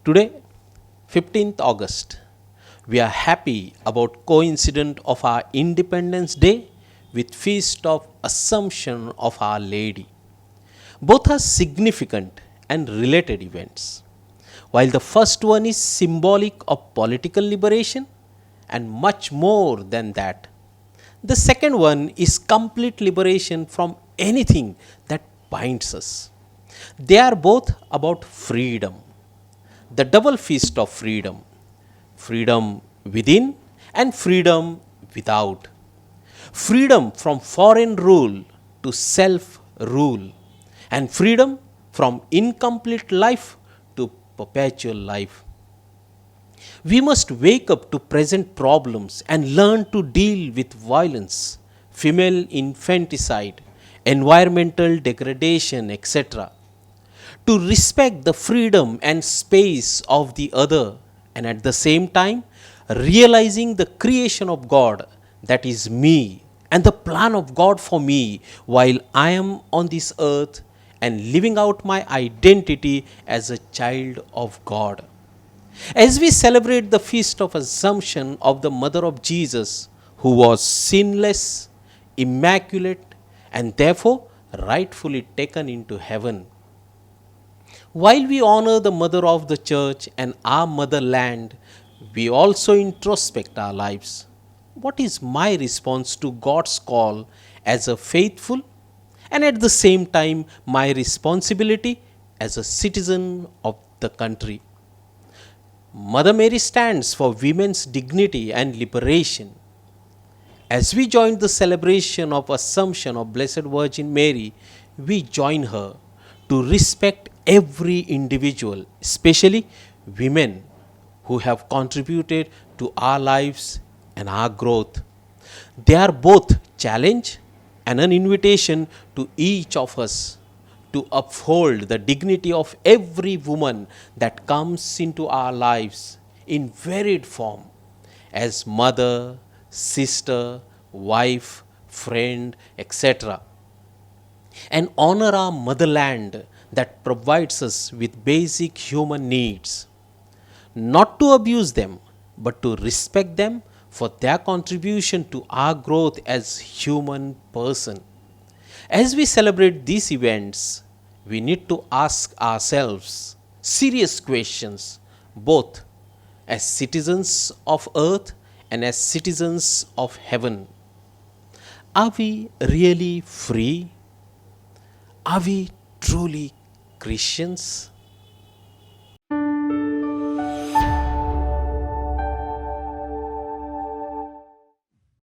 Today, 15th August, we are happy about coincidence of our Independence Day with Feast of Assumption of Our Lady. Both are significant and related events. While the first one is symbolic of political liberation and much more than that, the second one is complete liberation from anything that binds us. They are both about freedom, the double feast of freedom, freedom within and freedom without, freedom from foreign rule to self rule, and freedom from incomplete life to perpetual life. We must wake up to present problems and learn to deal with violence, female infanticide, environmental degradation, etc. To respect the freedom and space of the other, and at the same time realizing the creation of God, that is me, and the plan of God for me while I am on this earth and living out my identity as a child of God. As we celebrate the feast of Assumption of the Mother of Jesus, who was sinless, immaculate, and therefore rightfully taken into heaven, while we honor the Mother of the Church and our motherland, we also introspect our lives. What is my response to God's call as a faithful, and at the same time my responsibility as a citizen of the country? Mother Mary stands for women's dignity and liberation. As we join the celebration of Assumption of Blessed Virgin Mary, we join her to respect every individual, especially women who have contributed to our lives and our growth. They are both challenge and an invitation to each of us to uphold the dignity of every woman that comes into our lives in varied form as mother, sister, wife, friend, etc. And honor our motherland that provides us with basic human needs, not to abuse them, but to respect them for their contribution to our growth as human person. As we celebrate these events, we need to ask ourselves serious questions, both as citizens of earth and as citizens of heaven. Are we really free? Are we truly Christians?